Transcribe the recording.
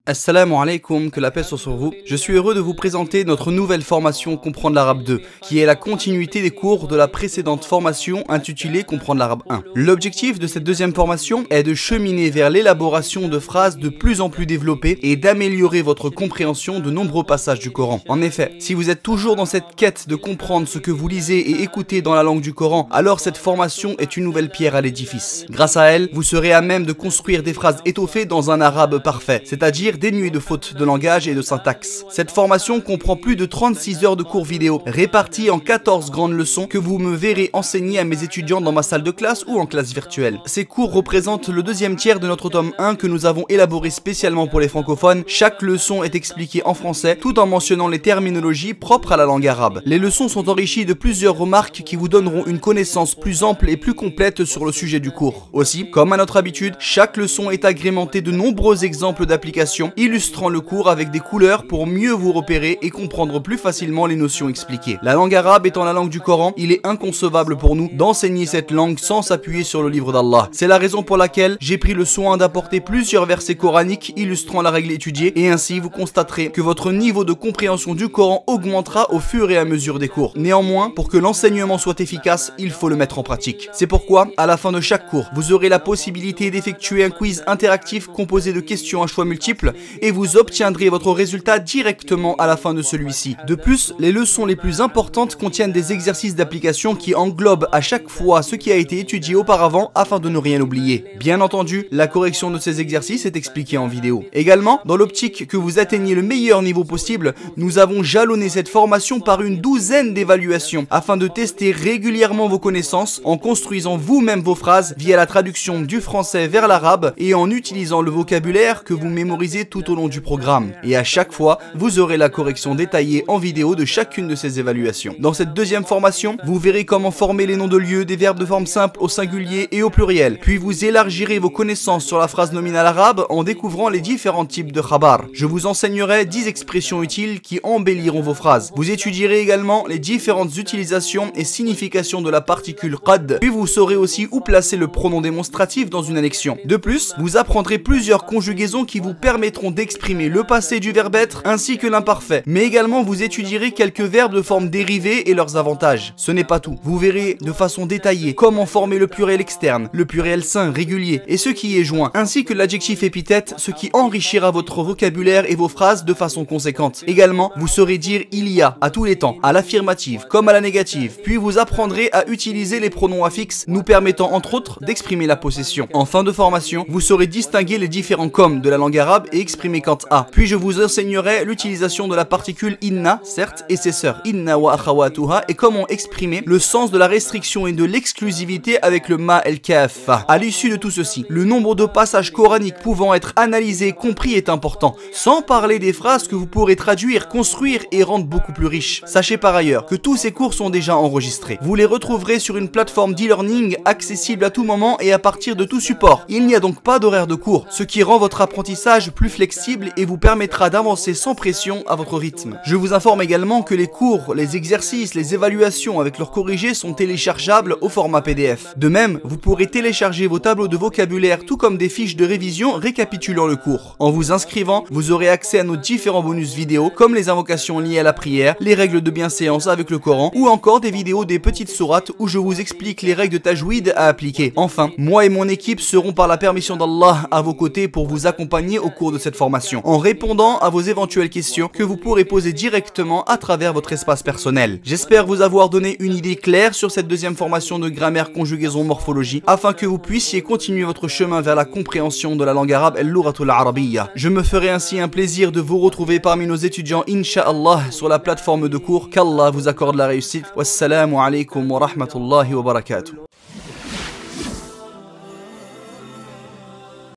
Assalamu alaikum, que la paix soit sur vous. Je suis heureux de vous présenter notre nouvelle formation Comprendre l'arabe 2, qui est la continuité des cours de la précédente formation intitulée Comprendre l'arabe 1. L'objectif de cette deuxième formation est de cheminer vers l'élaboration de phrases de plus en plus développées et d'améliorer votre compréhension de nombreux passages du Coran. En effet, si vous êtes toujours dans cette quête de comprendre ce que vous lisez et écoutez dans la langue du Coran, alors cette formation est une nouvelle pierre à l'édifice. Grâce à elle, vous serez à même de construire des phrases étoffées dans un arabe parfait, c'est-à-dire dénué de fautes de langage et de syntaxe. Cette formation comprend plus de 36 heures de cours vidéo, réparties en 14 grandes leçons que vous me verrez enseigner à mes étudiants dans ma salle de classe ou en classe virtuelle. Ces cours représentent le deuxième tiers de notre tome 1 que nous avons élaboré spécialement pour les francophones. Chaque leçon est expliquée en français, tout en mentionnant les terminologies propres à la langue arabe. Les leçons sont enrichies de plusieurs remarques qui vous donneront une connaissance plus ample et plus complète sur le sujet du cours. Aussi, comme à notre habitude, chaque leçon est agrémentée de nombreux exemples d'applications illustrant le cours avec des couleurs pour mieux vous repérer et comprendre plus facilement les notions expliquées. La langue arabe étant la langue du Coran, il est inconcevable pour nous d'enseigner cette langue sans s'appuyer sur le livre d'Allah. C'est la raison pour laquelle j'ai pris le soin d'apporter plusieurs versets coraniques illustrant la règle étudiée, et ainsi vous constaterez que votre niveau de compréhension du Coran augmentera au fur et à mesure des cours. Néanmoins, pour que l'enseignement soit efficace, il faut le mettre en pratique. C'est pourquoi, à la fin de chaque cours, vous aurez la possibilité d'effectuer un quiz interactif composé de questions à choix multiples et vous obtiendrez votre résultat directement à la fin de celui-ci. De plus, les leçons les plus importantes contiennent des exercices d'application qui englobent à chaque fois ce qui a été étudié auparavant afin de ne rien oublier. Bien entendu, la correction de ces exercices est expliquée en vidéo. Également, dans l'optique que vous atteigniez le meilleur niveau possible, nous avons jalonné cette formation par une douzaine d'évaluations afin de tester régulièrement vos connaissances en construisant vous-même vos phrases via la traduction du français vers l'arabe et en utilisant le vocabulaire que vous mémorisez tout au long du programme. Et à chaque fois, vous aurez la correction détaillée en vidéo de chacune de ces évaluations. Dans cette deuxième formation, vous verrez comment former les noms de lieux, des verbes de forme simple au singulier et au pluriel. Puis vous élargirez vos connaissances sur la phrase nominale arabe en découvrant les différents types de khabar. Je vous enseignerai 10 expressions utiles qui embelliront vos phrases. Vous étudierez également les différentes utilisations et significations de la particule qad. Puis vous saurez aussi où placer le pronom démonstratif dans une annexion. De plus, vous apprendrez plusieurs conjugaisons qui vous permettront d'exprimer le passé du verbe être ainsi que l'imparfait, mais également vous étudierez quelques verbes de forme dérivée et leurs avantages. Ce n'est pas tout, vous verrez de façon détaillée comment former le pluriel externe, le pluriel sain régulier et ce qui est joint, ainsi que l'adjectif épithète, ce qui enrichira votre vocabulaire et vos phrases de façon conséquente. Également, vous saurez dire il y a à tous les temps, à l'affirmative comme à la négative, puis vous apprendrez à utiliser les pronoms affixes nous permettant entre autres d'exprimer la possession. En fin de formation, vous saurez distinguer les différents comme de la langue arabe et exprimer quand à. Puis je vous enseignerai l'utilisation de la particule inna, certes, et ses sœurs, inna wa akhawatuha, et comment exprimer le sens de la restriction et de l'exclusivité avec le ma el kaffa. À l'issue de tout ceci, le nombre de passages coraniques pouvant être analysés et compris est important, sans parler des phrases que vous pourrez traduire, construire et rendre beaucoup plus riches. Sachez par ailleurs que tous ces cours sont déjà enregistrés. Vous les retrouverez sur une plateforme d'e-learning accessible à tout moment et à partir de tout support. Il n'y a donc pas d'horaire de cours, ce qui rend votre apprentissage plus flexible et vous permettra d'avancer sans pression à votre rythme. Je vous informe également que les cours, les exercices, les évaluations avec leurs corrigés sont téléchargeables au format PDF. De même, vous pourrez télécharger vos tableaux de vocabulaire tout comme des fiches de révision récapitulant le cours. En vous inscrivant, vous aurez accès à nos différents bonus vidéo comme les invocations liées à la prière, les règles de bienséance avec le Coran ou encore des vidéos des petites sourates où je vous explique les règles de tajwid à appliquer. Enfin, moi et mon équipe seront par la permission d'Allah à vos côtés pour vous accompagner au cours de cette formation, en répondant à vos éventuelles questions que vous pourrez poser directement à travers votre espace personnel. J'espère vous avoir donné une idée claire sur cette deuxième formation de grammaire, conjugaison, morphologie, afin que vous puissiez continuer votre chemin vers la compréhension de la langue arabe, al-lughatul arabiyya. Je me ferai ainsi un plaisir de vous retrouver parmi nos étudiants, Inch'Allah, sur la plateforme de cours. Qu'Allah vous accorde la réussite. Wassalamu alaikum wa rahmatullahi wa barakatuh.